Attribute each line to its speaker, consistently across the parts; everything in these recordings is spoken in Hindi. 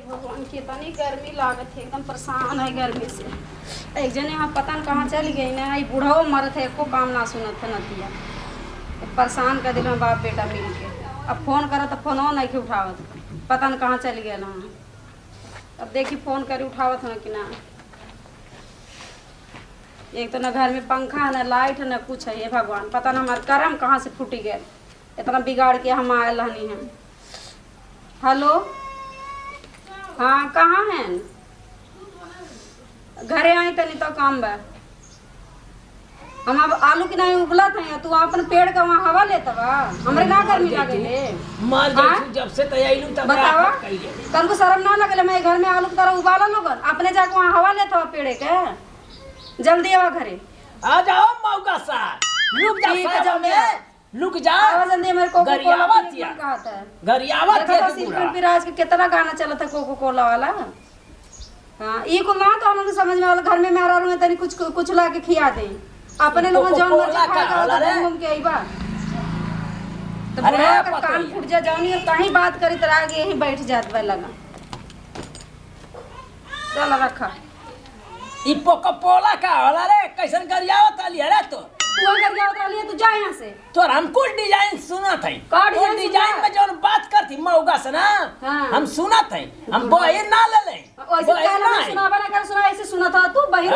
Speaker 1: भगवान कितनी गर्मी लागत है, एकदम परेशान है गर्मी से। एक जने यहाँ पता न कहाँ चली गई ना, ये बूढ़ा मरत है, एको काम ना सुनत है नतिया। परेशान कर दिल बाप बेटा मिल के। अब फोन करा तो फोन नहीं के उठावत, पता न कहाँ चली गया ना। अब देखी फोन करी उठावत ना कि ना। एक तो ना घर में पंखा है ना लाइट है ना कुछ है, ये भगवान पता ना हमारे कर्म कहाँ से फूटी गए, इतना बिगाड़ के हम आए रहनी हैं। हेलो, हाँ कहाँ हैं? घरे आई तनी तो काम बा। हम अब आलू की नहीं उगला था, तू अपन पेड़ का वहाँ हवा लेता बा, हमरे ना गर्मी लगे
Speaker 2: मर गई जब से तैयारी तब
Speaker 1: बतावा। कल को शर्म ना लगे मैं घर में आलू की तरह उबाला लोगन, अपने जाके वहाँ हवा लेता हुआ पेड़े के। जल्दी आवा घरे।
Speaker 2: आ जाओ मौका सा, रुक जा रुक जा,
Speaker 1: जल्दी मेरे को
Speaker 2: गरियावत
Speaker 1: आज के कितना गाना चला था कोको कोला वाला। हाँ ये को ना तो हम लोग समझ में वाला, घर में मेरा रूम तनी कुछ ला के खिया दे, अपने लोग जौन मर्जी खाएगा घूम के आईबा। तो बुढ़ा का कान फूट जा जाऊनी और कहीं बात करी तरह आगे यहीं बैठ जात बा लगा। चल रखा
Speaker 2: ई पोला का होला रे, कैसन गरियावत आली रे
Speaker 1: तू अगर क्या उतरा लिया तू जा यहाँ से।
Speaker 2: तो हमको डिजाइन सुना था, डिजाइन में जो बात करती मौगा से ना,
Speaker 1: हाँ।
Speaker 2: हम सुना था, हम बहिर ना ले ले
Speaker 1: ऐसे सुना था तू बहिर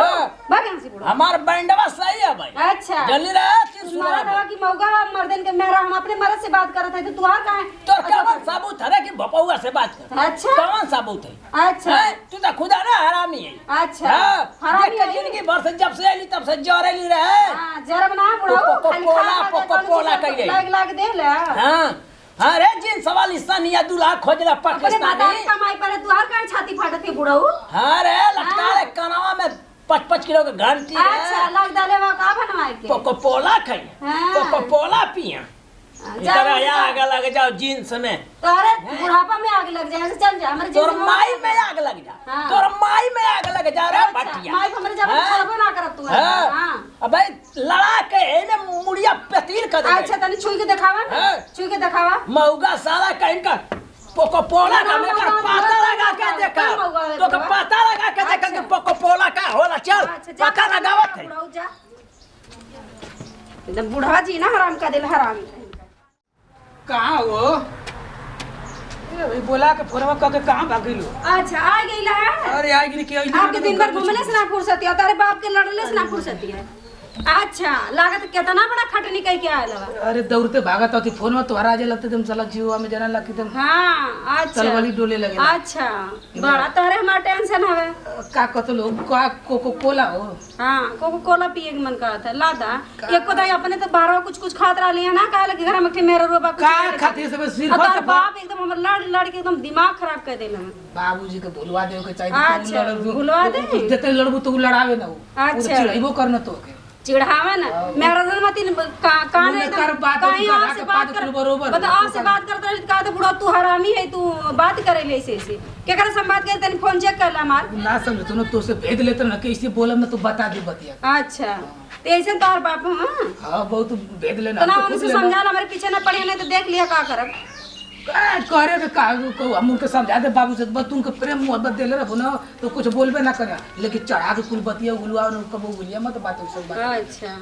Speaker 1: भाग यहाँ से बुढ़ा।
Speaker 2: हमार बैंडवा सही है भाई।
Speaker 1: अच्छा
Speaker 2: जल्दी रहा
Speaker 1: सुना था कि मौगा मर्दन के मेरा हम अपने मर्द से बात कर रहे थे, तू तुहार कहाँ है?
Speaker 2: तो कौन सबूत है कि भपौआ से बात कर?
Speaker 1: अच्छा
Speaker 2: कौन सबूत है?
Speaker 1: अच्छा
Speaker 2: तू तो खुदा ना हरामी है।
Speaker 1: अच्छा हरामी है
Speaker 2: जिंदगी भर से जब से आई तब से जरेली रहे।
Speaker 1: हां जरा बना बुढ़ा
Speaker 2: पोला कह रही
Speaker 1: लाग दे ले।
Speaker 2: हां अरे जिन सवाल हिस्सा निया दूल्हा खोजला पाकिस्तानी
Speaker 1: कमाई पर तुहार कहाँ छाती फाटत है बुढ़ाऊ?
Speaker 2: अरे लटका रे कनावा में 5-5 किलो के घंटी है।
Speaker 1: अच्छा लग डाले वा का बनवाए के
Speaker 2: पोला खाई पोला पिया इधर आग लग जाओ जींस में,
Speaker 1: अरे बुढ़ापा में आग लग जाए, चल जा हमारे
Speaker 2: तोर माई में आग लग जा, तोर माई में आग लग जा रे बटिया।
Speaker 1: माई हमरे जब छड़बो ना करत तू। हां
Speaker 2: अबे लड़ा के एने मुड़िया पेतील कर दे।
Speaker 1: अच्छा तनी छुई के दिखावा ना, छुई के दिखावा।
Speaker 2: मौगा साला कहीं का पोला का में कर पाता लगा के देखा, तो का पाता लगा के देखा कि पोला का होला। चल पता लगावत है
Speaker 1: एकदम बुढ़ा जी ना हराम का दिल हराम।
Speaker 2: कहाँ हो? बोला के फोनवा क के कहाँ भाग गइलो?
Speaker 1: अच्छा आ गइला है।
Speaker 2: अरे आ गइल के
Speaker 1: आपके दिन भर घूमने से ना फुर्सत है, तारे बाप के लड़ने से ना फुर्सत है। अच्छा लागत कितना बड़ा खटनी कह के आयल बा।
Speaker 2: अरे दौड़ते भागत होती फोनवा तोहरा आ लगते तुम साला जीवा में जना लगती तुम।
Speaker 1: हां अच्छा
Speaker 2: तलवाली डोले लगे।
Speaker 1: अच्छा बड़ा तारे हमार टेंशन हवे
Speaker 2: का कत लोग का कोको कोला हो।
Speaker 1: हां कोको कोला पिए के मन करत है लादा एको दाई अपने तो बाहर कुछ खात रह लिया ना, काहे लगे घर में के मेरा रोबा
Speaker 2: का खाती सब सिर पर
Speaker 1: बाप एकदम हमर लड़ के एकदम दिमाग खराब कर देला।
Speaker 2: बाबूजी के भुलवा देव के चाहिए।
Speaker 1: अच्छा भुलवा दे
Speaker 2: जते लड़बू तो लड़ावे ना वो।
Speaker 1: अच्छा
Speaker 2: चिढ़ाइबो करना तो के
Speaker 1: चिढ़ावा ना मेरा रन मत कान
Speaker 2: कर बात
Speaker 1: कहीं से बात कर बरोबर बता आ से बात करत रही का तो बुढ़ा तू हरामी है, तू बात करे ले ऐसे के करे संवाद करे तनी फोन चेक कर ला मार
Speaker 2: ना समझ तू तो से भेज लेत ना कैसे बोलम ना तू बता दे बतिया।
Speaker 1: अच्छा तो ऐसे तार बाप।
Speaker 2: हां बहुत भेज लेना
Speaker 1: तो ना उनसे समझा ला, हमारे पीछे ना पड़े नहीं तो देख लिया का करब
Speaker 2: करे के का हम उनके समझा दे बाबू से तुम के प्रेम मोहब्बत देले रहो ना तो कुछ बोलबे ना करे, लेकिन चढ़ा के कुल बतिया गुलवा न कबो गुलिया मत बात सब बात।
Speaker 1: अच्छा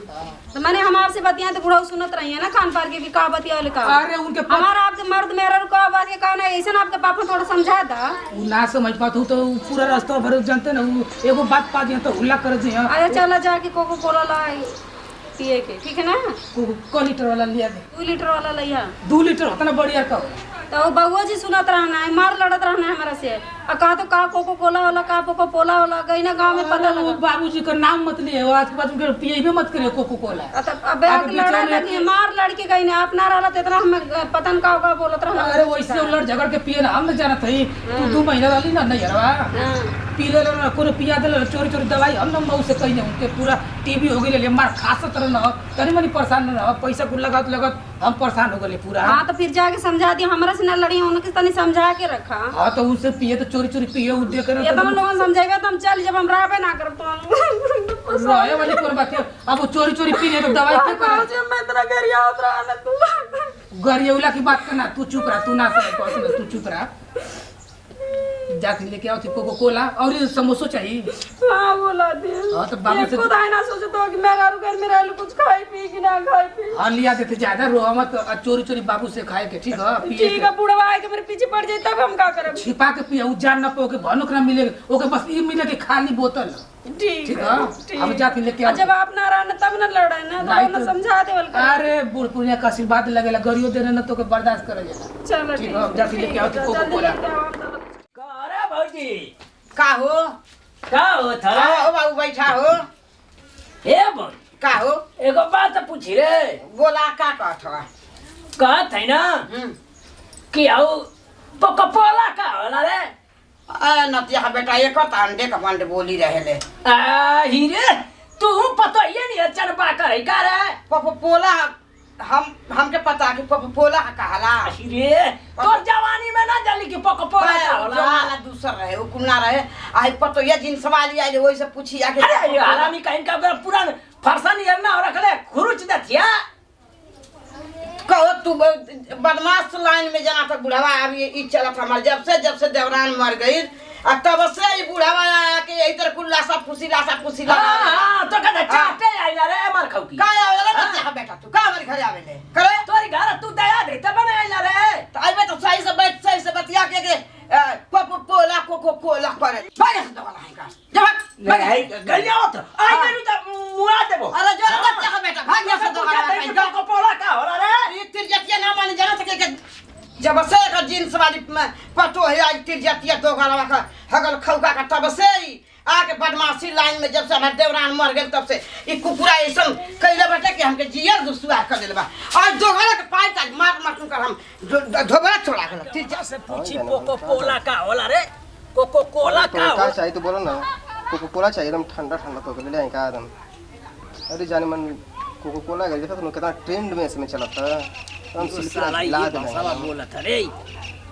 Speaker 1: तो माने हम आपसे बतिया तो बुढ़ाऊ सुनत रही है ना कान पार के भी का बतिया वाले का।
Speaker 2: अरे उनके
Speaker 1: हमारा आपसे मर्द मेरा का बात के का ना ऐसा आपके पापा थोड़ा समझा दा
Speaker 2: ना समझ पातू तो पूरा रास्ता भर जानते ना एगो बात पा दिया तो हुल्ला कर दिया।
Speaker 1: अरे चला जाके कोको कोला ला पिए के, ठीक है ना?
Speaker 2: को लीटर वाला लिया दे।
Speaker 1: 2 लीटर वाला लिया।
Speaker 2: 2 लीटर होता ना बढ़िया का
Speaker 1: तो बउआ जी सुनत रहना है, मार लड़त रहना है हमारा से। और कहा तो का कोको कोला वाला का कोको कोला वाला गई ना गांव में पता लगा।
Speaker 2: बाबूजी का नाम मत लिए, आज के बाद उनके पिए मत करिए कोको कोला।
Speaker 1: अब लड़ा लगी मार लड़के गई ना अपना रहला त इतना हम पतन का बोलत रहना।
Speaker 2: अरे वैसे लड़ झगड़ के पिए ना हम न जानत हई, तू 2 महीना रहली ना नहीं हरवा पी ले ना कोनो पिया दे चोरी चोरी दवाई हम न मऊ से कहीं उनके पूरा टीबी हो गेले मार खासत रहना तनी मनी परेशान न पैसा कुल लगात हम परेशान हो गए पूरा।
Speaker 1: हां तो फिर जाके समझा दिया हमरा से ना लड़ी, उनके तनी समझा के रखा।
Speaker 2: हां तो उनसे पिए तो चोरी चोरी पिए उ देख
Speaker 1: ये तुम लोगन समझाइबे तो हम चल जब हम रहबे ना करब तो
Speaker 2: रोए वाली कोन बात है। अब वो चोरी चोरी पीने तो दवाई के करे
Speaker 1: मैं इतना गरिया उतरा ना तू
Speaker 2: गरियाउला की बात करना, तू चुप रह, तू ना समझ तू चुप रह। जाके लेके आओ कोको कोला और ये समोसा चाहिए।
Speaker 1: हाँ बोला दे।
Speaker 2: हाँ तो बाबू से
Speaker 1: खुद आए ना सोचे तो कि मैं घर में रह कुछ खाई पी कि ना खाई पी।
Speaker 2: हाँ लिया देते ज्यादा रोआ मत चोरी चोरी बाबू से खाए के ठीक है पिए
Speaker 1: ठीक है बुढ़वा आए के मेरे पीछे पड़ जाए तब हम का करब।
Speaker 2: छिपा के पिए उ जान ना पाओ के भनोक ना मिले ओके बस ये मिले के खाली बोतल
Speaker 1: ठीक है
Speaker 2: अब जाके लेके आओ।
Speaker 1: जब आप ना रहना तब ना लड़ाई ना तो समझा देवल कर।
Speaker 2: अरे बूढ़ पुनिया का आशीर्वाद लगेला गरियो देने ना तो के बर्दाश्त करे जाला।
Speaker 1: चलो
Speaker 2: ठीक है जाके लेके आओ कोको कोला।
Speaker 3: अरे भौजी
Speaker 4: का हो
Speaker 3: थरा
Speaker 4: हो बाबू बैठा हो
Speaker 3: हे भौजी
Speaker 4: का हो
Speaker 3: एगो बात पूछी रे
Speaker 4: बोला का कहत हो
Speaker 3: कहत है ना कि आओ पकपोला का होला रे
Speaker 4: नतिया बेटा एक अंडे का बंड बोली रहेले
Speaker 3: हीरे तू पता ये नहीं चनपा करे का रे
Speaker 4: पोला हमके पता कि पोला का कहला
Speaker 3: हीरे तोर जवानी में ना जली कि पकपोला का होला
Speaker 4: जवाना दूसर रहे वो कुना रहे आई पतो ये जिन सवाल आई वही से पूछी आके
Speaker 3: अरे ये हरामी कहीं का पूरा फरसन ये ना रखले खुरुच दथिया
Speaker 4: कहो तू बदमाश लाइन में जाना तो बुढ़ावा अभी ई चलत हमार जब से देवरान मर गई अब तब से ई बुढ़ावा आया कि यही तरह कुल्ला सब फुसीला
Speaker 3: हां तो कहता चाटे आई ना रे मार खाऊ की
Speaker 4: का आवेला ना बेटा तू का हमारे घर आवेले करे
Speaker 3: तोरी घर तू दया दे तब ना आई ना रे
Speaker 4: तो आइबे तो सही से बतिया के पोला कोला करे भाग से दवा नहीं का जब
Speaker 3: नहीं गलिया होत आई गनु त मुआ देबो
Speaker 4: अरे जो बच्चा बेटा भाग से दवा नहीं का
Speaker 3: पकपोला का होला रे
Speaker 4: ये तिरजतिया ना मान जाना सके के जब से का जींस वाली पतो है आज तिरजतिया दो गलवा का हगल खौका का तब से आके बदमाशी लाइन में जब से हमारे देवरान मर गए तब से ई कुकुरा ऐसा कैले बेटा कि हमके जियर दुसुआ कर देलबा और दो गला के पाई तक मार कर हम धोबरा छोड़ा गल
Speaker 3: तिरजा से पूछी कोकोला का होला रे कोकोला का
Speaker 5: चाहिए तो बोलो ना कोकोला चाहिए एकदम ठंडा ठंडा तो ले आए का एकदम। अरे जाने मन कोकोला का देखा तो कितना ट्रेंड में इसमें चला था हम
Speaker 3: साला ये साला बोला था रे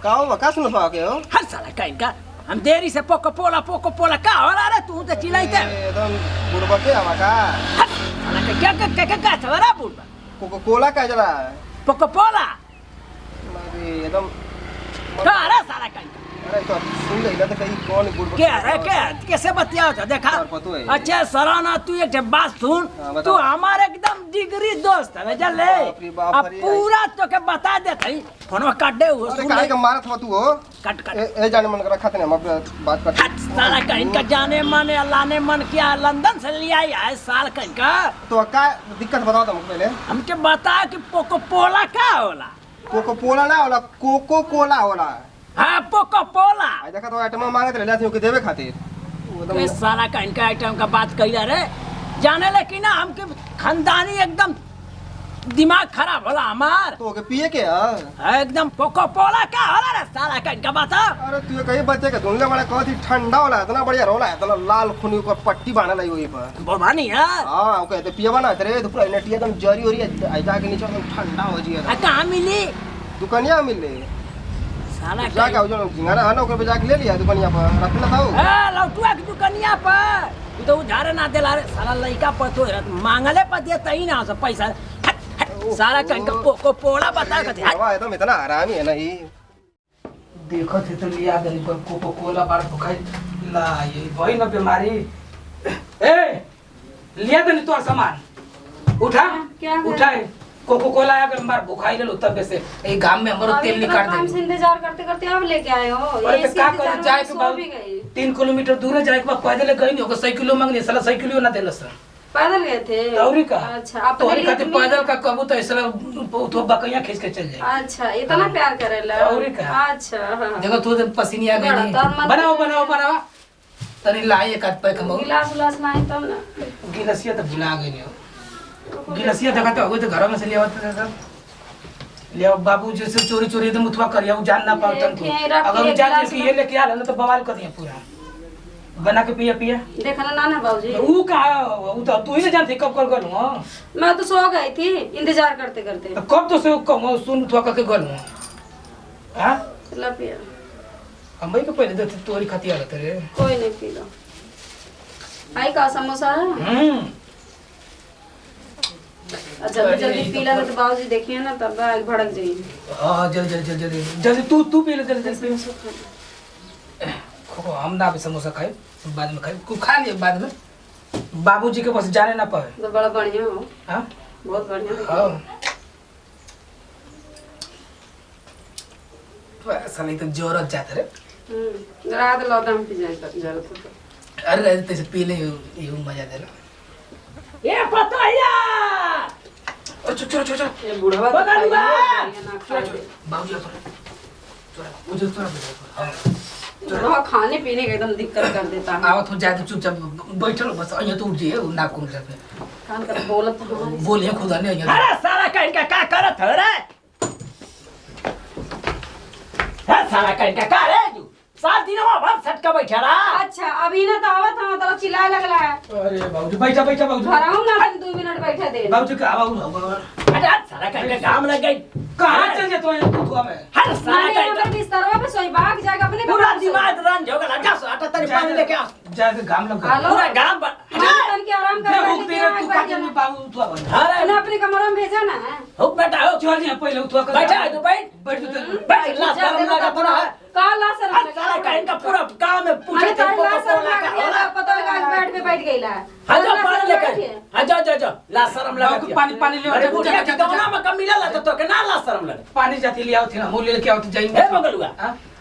Speaker 5: का हो का सुन पा के हो
Speaker 3: हर साला कहीं का हम देरी से कोकोला का होला रे तू तो चिल्लाइते
Speaker 5: एकदम बुढ़वा के आवा का
Speaker 3: साला क्या थरा बुढ़वा
Speaker 5: कोकोला का जरा
Speaker 3: कोकोला
Speaker 5: एकदम
Speaker 3: का रे साला कहीं
Speaker 5: अरे तो सुन ले तो कहीं कौन बुढ़वा
Speaker 3: क्या रे क्या कैसे बतियाओ था देखा अच्छा सराना तू एक बात सुन तू हमारे एकदम जिगरी दोस्त है चल ले अब पूरा तो के बता दे थई फोन काट दे वो
Speaker 5: अरे काहे का मारत हो तू हो
Speaker 3: कट
Speaker 5: ए जाने मन कर रखत नहीं हम बात कर
Speaker 3: साला कहीं का जाने माने अल्लाह ने मन किया लंदन से लिया है साल कहीं का
Speaker 5: तो का दिक्कत बताओ तुम पहले
Speaker 3: हमके बता कि कोकोला का होला
Speaker 5: कोकोला ना होला कोको कोला होला
Speaker 3: हाँ कोकोला
Speaker 5: आ देखा तो आइटम मांगत रहला थी ओके देवे खातिर
Speaker 3: ये साला का इनका आइटम का बात कहिया रे जाने लेकिन ना हमके खानदानी एकदम दिमाग खराब होला हमार
Speaker 5: तो ओके पिए के
Speaker 3: एकदम कोकोला का होला रे साला का इनका बता
Speaker 5: अरे तू कहीं बच्चे के धुनले वाला कहत ही ठंडा होला इतना बढ़िया रोला इतना लाल खूनी ऊपर पट्टी बांधल है वही पर
Speaker 3: बोभानी यार
Speaker 5: हां ओके तो पिए बना तेरे तो पूरा नेटिया एकदम जरी ओरी आई जाके नीचे एकदम ठंडा हो जी
Speaker 3: कहां मिली
Speaker 5: दुकानिया मिले
Speaker 3: साला
Speaker 5: जाके आओ जो झिंगारा है ना ओके पे जाके ले लिया दुकानिया पर रखना था
Speaker 3: ए लौटुआ की दुकानिया पर तू तो उधार ना देला रे साला लइका पर तो मांगले पर देता ही ना सब पैसा सारा कहीं कोकोला बता के
Speaker 5: हवा एकदम इतना आरामी है ना ये
Speaker 2: देखो थे तो लिया गली पर कोकोला बार भुखाई ला ये वही ना बीमारी ए लिया दे तोर सामान उठा उठाए कोकोला अगर मार भुखाई ले लो तब से ए गांव में हमरो तेल निकाल दे
Speaker 1: काम से इंतजार करते करते अब लेके आए हो
Speaker 2: अरे का कर जाए के बाद 3 किलोमीटर दूर जाए के बाद पैदल गई नहीं होगा साइकिलो मांगने साला साइकिलो ना देलस
Speaker 1: पैदल गए थे
Speaker 2: तौरी का
Speaker 1: अच्छा आप
Speaker 2: तौरी खातिर पैदल का कबू तो ऐसा तो बकैया खींच के चल जाए
Speaker 1: अच्छा इतना प्यार करेला
Speaker 2: तौरी का
Speaker 1: अच्छा हां
Speaker 2: देखो तू पसीना आ गई बनाओ तनी लाई एक आध पैक मो
Speaker 1: गिलास लाई तब ना
Speaker 2: गिलासिया तो भुला गई हो गिलासिया देखा तो हो तो घर में से ले आवत ले बाबू जैसे चोरी चोरी एकदम उठवा करिया वो जान ना पाओ तन को अगर जान के ये लेके आला ना तो बवाल कर दिया पूरा बना के पिया पिया
Speaker 1: देखा ना ना बाबूजी
Speaker 2: वो कहा वो तो तू ही ना जानती कब कर गलू हां
Speaker 1: मैं तो सो गई थी इंतजार करते करते
Speaker 2: तो कब तो से कम सुन उठवा के गलू हां
Speaker 1: ला पिया
Speaker 2: हम भाई को पहले देते तोरी खाती आ रे
Speaker 1: कोई नहीं पी लो आई का समोसा है जल्दी जल्दी पी ला तो बाबूजी देखिए ना तब भड़क जाएंगे
Speaker 2: हां जल्दी जल्दी तू पी ले जल्दी को हम ना भी समोसा खाए बाद में खाए को खा लिए बाद में बाबूजी के पास जाने ना पाए
Speaker 1: तो बड़ा बढ़िया हो
Speaker 2: हां
Speaker 1: बहुत बढ़िया
Speaker 2: हां तो ऐसा नहीं तो जोरत जाते रे
Speaker 1: रात लौदम पी जाए तक जरूरत हो
Speaker 2: अरे तेरे पी ले ये मजा दे ला
Speaker 3: ये पतोहिया
Speaker 2: चलो
Speaker 1: ये बुढ़वा तो
Speaker 3: बगल में।
Speaker 1: खाइए ना खाए
Speaker 2: बाबूजी चलो मुझे थोड़ा
Speaker 1: बुढ़वा खाने पीने का एकदम दिक्कत कर देता है
Speaker 2: आओ तो जाते चुपचाप बैठो बस यहाँ तो उठिए ना कुम पे
Speaker 1: कान कर बोलत हमारे
Speaker 2: बोलिए खुदा ने यहाँ
Speaker 3: अरे साला कहीं का क्या करत हो रे है साला कहीं का क्या रे तू 7 दिन में भर सटका बैठा रहा
Speaker 1: अच्छा अभी ना तो आवत हम मतलब चिल्लाए लगला है
Speaker 2: अरे बाबूजी बैठा बाबूजी
Speaker 1: घरहूं ना 2 मिनट बैठे दे
Speaker 2: बाबूजी का आवाज
Speaker 3: अरे साला कहीं का काम लग गई
Speaker 2: कहाँ चल गए तो यहाँ तू में
Speaker 3: हर साला
Speaker 1: माने
Speaker 3: कहीं
Speaker 1: हमरे बिस्तरवा पे सोई भाग जाके अपने
Speaker 3: पूरा
Speaker 1: कमरे में सोई।
Speaker 3: दिमाग रंज हो गया जा आटा तनी पानी लेके आ
Speaker 2: जाते घाम लग
Speaker 1: हेलो?
Speaker 3: पूरा गांव पर
Speaker 1: माने तन के आराम कर
Speaker 2: हुक
Speaker 1: बैठे
Speaker 2: तेरे
Speaker 1: के
Speaker 2: तू
Speaker 1: बैठ
Speaker 2: का
Speaker 1: जाना।
Speaker 2: में बाबू तू बन
Speaker 3: अरे
Speaker 1: ना अपने कमरे में भेजा ना
Speaker 3: हो बेटा हो
Speaker 2: चल यहाँ पहले तू कर
Speaker 3: बैठा है तू बैठ
Speaker 2: बैठ तू
Speaker 3: बैठ ला शर्म लगा पूरा
Speaker 1: काला सर
Speaker 3: हर साला कहीं का पूरा गांव में पूछे
Speaker 1: माने
Speaker 3: थे
Speaker 1: काला
Speaker 3: कोको
Speaker 1: सर
Speaker 3: कोला का होला
Speaker 1: पता है आज बेड पे बैठ गईला
Speaker 3: हाँ जाओ पानी लेके हाँ जाओ ला शर्म लगा
Speaker 2: बाबू पानी ले
Speaker 3: अरे बुढ़िया के गौना में कम मिला तो के ना ला शर्म लगा
Speaker 2: पानी जाती ले आओ थे ना मूल लेके आओ तो जाएंगे
Speaker 3: ए बगलुआ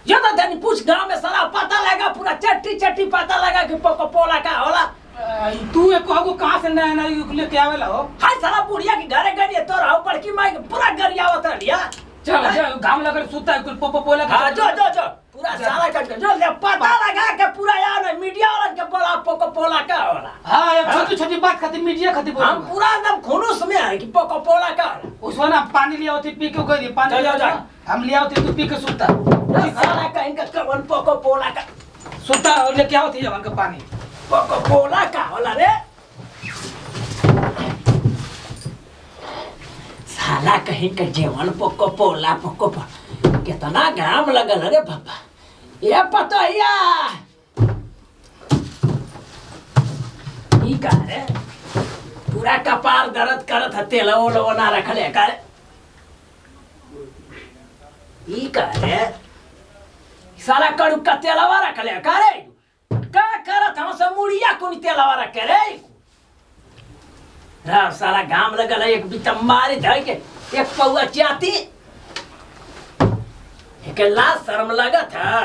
Speaker 3: जो तो धनी पूछ गांव में साला पता लगा पूरा चट्टी पता लगा कि कोको कोला का होला
Speaker 2: तू एक कहू कहाँ से नया नया लेके आवेला हो
Speaker 3: हाय साला बुढ़िया के घरे गई तो रहो पर की माई पूरा गरियावत रहिया
Speaker 2: चल चल घाम लगा सुता है कुल पोला
Speaker 3: हाँ जो पूरा साला कर जो ले पता लगा के पूरा यार मीडिया वाला के बोला पोको पोला का होला
Speaker 2: हाँ एक छोटी छोटी बात खातिर मीडिया खातिर बोल
Speaker 3: हम पूरा एकदम खुनुस में है कि पोको पोला का होला
Speaker 2: उसमें ना पानी ले आओ थे पी के गई पानी
Speaker 3: जा, जा।
Speaker 2: हम ले आओ थे तू पी के सुता
Speaker 3: साला कहीं का कवन पोको पोला का
Speaker 2: सुता और लेके आओ थे जवान का पानी
Speaker 3: पोको पोला का होला रे साला कहीं का जेवन पोको पोला कितना घाम लगल रे बाबा ये पतोहिया ई का रे पूरा कपार दर्द करत ह तेल ओलो ना रखले का रे ई का रे साला कड़ू का तेलवा रखले का रे का करत हम सब मुड़िया कोनी तेलवा रखे रे राव साला घाम लगल एक बिता मारी धर के एक पौआ चाती एक लाश शर्म लगत है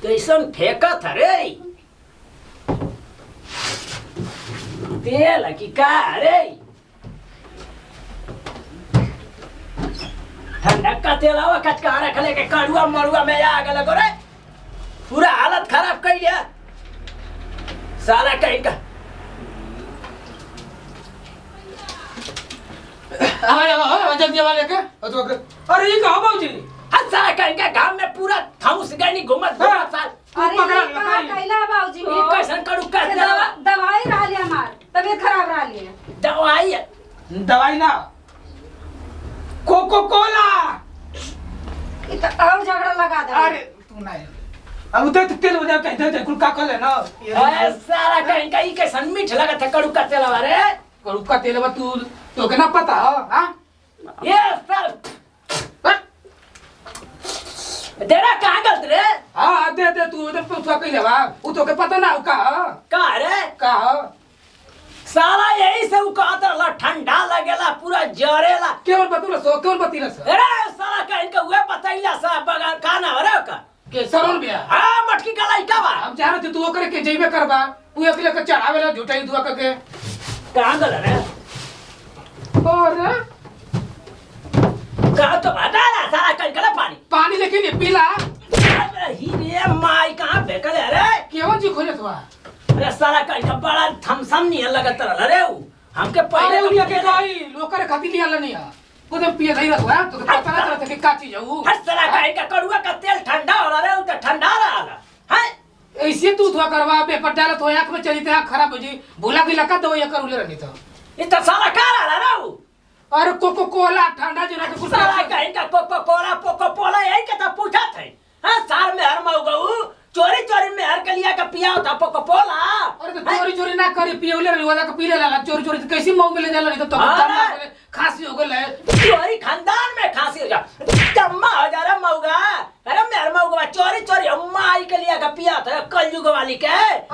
Speaker 3: कैसन फेंकत रे तेल की का रे ठंडा तेलावा कचका रखले के कड़ुआ मरुआ में आ गल रे पूरा हालत खराब कर लिया सारा कहीं का
Speaker 2: जल्दी वाले के अरे ये कहो बाबूजी
Speaker 3: सारा कहीं का गांव में पूरा थौस गई घूमत साल
Speaker 1: अरे ये कहा कैला बाबूजी
Speaker 3: ये
Speaker 1: हो
Speaker 3: कैसन कड़ू कर देला
Speaker 1: दवाई रहा लिया हमार तबीयत खराब रहा लिया
Speaker 3: दवाई है
Speaker 2: दवाई ना कोको कोला
Speaker 1: इत और झगड़ा लगा दे
Speaker 2: अरे तू नहीं अब उधर तो तेल बजा कहीं दे कुल का कर ले ना
Speaker 3: अरे सारा कहीं का ई कैसन मीठ लगत है कड़ू का तेलवा रे
Speaker 2: करू का तेल बा तू तो के ना पता हो हां
Speaker 3: ये सर तेरा कहाँ गलत रे
Speaker 2: हां दे तू उधर पूछा कहीं लेवा वो तो के पता ना हो
Speaker 3: का रे
Speaker 2: का
Speaker 3: साला यही से कहत रहा ठंडा लगेला पूरा जरेला
Speaker 2: केवल बतूला सो केवल बतीला सो
Speaker 3: अरे साला कहीं का हुए बतैला सा बगान खाना रे का
Speaker 2: के सरन बिया
Speaker 3: हां मटकी का लइका बा
Speaker 2: हम चाह रहे तू ओकरे के जइबे करबा उ अकेले के चढ़ावेला झूठाई दुआ करके
Speaker 3: कहां गल रे
Speaker 2: और
Speaker 3: कहां तो बता ना साला कहीं का पानी
Speaker 2: पानी लेके नहीं पीला
Speaker 3: ही रे माई कहां फेंकले रे
Speaker 2: केवन जी खोले तो
Speaker 3: अरे साला कहीं का बड़ा थमसम नहीं लगत रहा रे हमके पहले
Speaker 2: अरे उलिया के गाई लोकर खाती लिया नहीं है खुद पिए नहीं रहता तो पता ना चलता कि का चीज है वो
Speaker 3: हर साला कहीं का कड़ुआ का तेल ठंडा हो रहा रे तो ठंडा रहा है
Speaker 2: ऐसे तू धुआ करवा पेपर डाला तो आंख में चली तो आंख खराब हो जी भूला की लका दवाई कर उले रहनी तो
Speaker 3: इतना साला का रहा रे
Speaker 2: अरे कोको कोला ठंडा जो ना कुछ
Speaker 3: साला कहीं का कोको कोला यही के तो पूछा थे हां साल में हर मौगऊ चोरी में हर कलिया का पिया था कोको कोला
Speaker 2: अरे तो चोरी ना करी पिए उले वाला का पीले ला चोरी कैसे मऊ में ले जाला नहीं तो खांसी हो गए
Speaker 3: चोरी खानदान में खांसी हो जा जम्मा हो जा रे मौगा। अरे मेरे मौगा चोरी चोरी अम्मा आई के लिए का पिया था कलयुग वाली के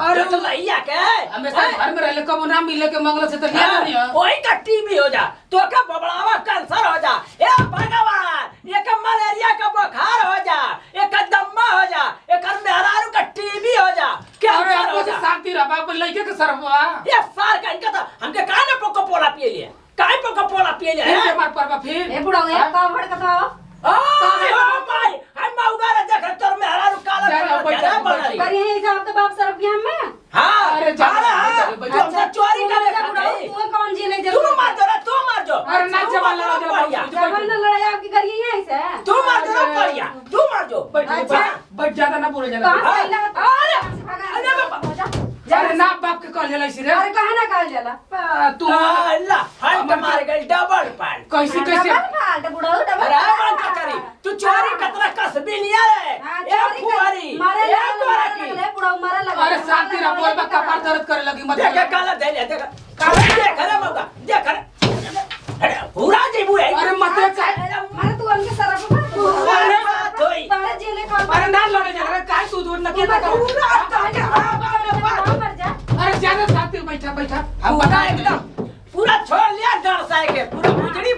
Speaker 2: अरे
Speaker 3: तो लइया के
Speaker 2: हमेशा घर में रहले कब ना मिले के मंगल से तो लिया नहीं है।
Speaker 3: वही का टीबी हो जा तो का बबड़ावा कैंसर हो जा ए भगवान ये का मलेरिया का बुखार हो जा एक का दम्मा हो जा एक का मेहरारू का टीबी हो जा
Speaker 2: अरे
Speaker 3: कैंसर हो
Speaker 2: आपको
Speaker 3: जा।
Speaker 2: शांति रहा बाप लइके के सरवा
Speaker 3: ये सार का इनका तो हमके काहे न पोको पोला पिए लिए काहे पोको पोला पिए लिए
Speaker 2: फिर बीमार पड़बा फिर
Speaker 1: ए बुढ़ा ये का भड़कता हो
Speaker 3: ओए ओ भाई हम मौगा रे देख तोर मेहरारू काला बनारी
Speaker 1: पर यही हिसाब तो बाप सरब गया में
Speaker 3: हां
Speaker 2: अरे जा
Speaker 3: अच्छा चोरी का देखा नहीं
Speaker 1: तू कौन जी ले
Speaker 3: तू मार दो रे तू मार दो
Speaker 2: अरे ना जवान लड़ा
Speaker 1: जवान लड़ाई आपकी करिए यहीं से
Speaker 3: तू मार दो रे पड़िया तू मार दो
Speaker 2: बैठ ज्यादा ना बोले ज्यादा
Speaker 1: कहां से लगा
Speaker 3: अरे बाबा
Speaker 2: अरे ना बाप के कल जलाई सी रे
Speaker 1: अरे कहे ना कहल जाला
Speaker 2: तू
Speaker 3: अल्लाह फट मार गई डबल पाल
Speaker 2: कैसे कैसे
Speaker 1: डबल फाल्ट बुढ़ा डबल
Speaker 3: अरे बंद करी तू चोरी कतरा कसबी लिया रे ए फुवारी
Speaker 1: मारे
Speaker 3: ए गोरकी
Speaker 1: लगे बुढ़ा मारे लगे
Speaker 2: अरे शांति रहा बोल बा कपार दर्द करे लगी मत
Speaker 3: देख काला दे ले देख काला देख रे मौका देख रे अरे पूरा जेबू है
Speaker 2: अरे मत
Speaker 1: मारे तू उनके सरफ पर तू
Speaker 3: अरे बात होई
Speaker 1: तारे जेले का
Speaker 2: अरे ना लड़े जा रे काय तू दूर न के
Speaker 1: मर जा
Speaker 2: अरे ज्यादा शांति बैठा बैठा हम
Speaker 3: पूरा
Speaker 2: बता
Speaker 3: एकदम पूरा छोड़ लिया डर साए के पूरा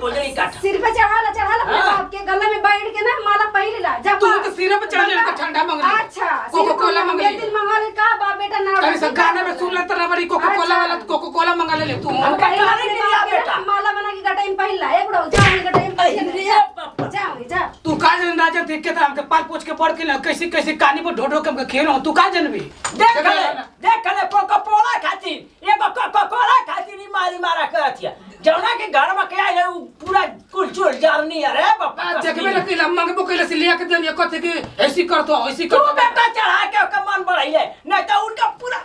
Speaker 3: भुजड़ी काट
Speaker 1: सिर पे चढ़ा अपने बाप के गले में बैठ के ना माला पहले ला जा
Speaker 2: तू तो सिर पे चढ़ ले तो ठंडा मांग रही
Speaker 1: अच्छा
Speaker 2: कोको कोला मांग
Speaker 1: एक दिन मंगा ले का बाप बेटा ना
Speaker 2: अरे सब गाने में सुन लेता ना बड़ी कोको कोला वाला कोको कोला मंगा ले तू
Speaker 3: हम का करे के लिया बेटा
Speaker 1: माला बना के गटाई में पहन ला एक बुढ़ा जा गटाई में पहन जा जा
Speaker 2: तू का जन राजा देख के हमके पाल पूछ के पढ़ के ना कैसे कैसे कहानी पर ढोढो के हमके खेलो तू का जनबी
Speaker 3: देख ले कोको कोला खातिर एगो कोको कोला खातिर ही मारी मारा करतिया जौना के घर में के आइले पूरा कुलचुल जरनी अरे बापा
Speaker 2: देखबे ना कि लम्मा के बोकेले से लिया के देन ये कहते कि ऐसी कर तो ऐसी कर
Speaker 3: तू बेटा चढ़ा के ओकर मन बढ़ाइले नहीं तो उनका पूरा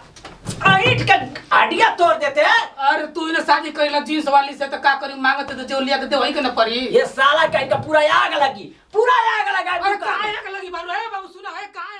Speaker 3: ईट के हड्डियां तोड़ देते हैं।
Speaker 2: अरे तू इने शादी करेला जींस वाली से तो का करी मांगते तो जो लिया के दे वही के ना पड़ी
Speaker 3: ये साला का इनका पूरा आग लगी पूरा आग लगा
Speaker 2: अरे काहे लगी बाबू ए बाबू सुना है काहे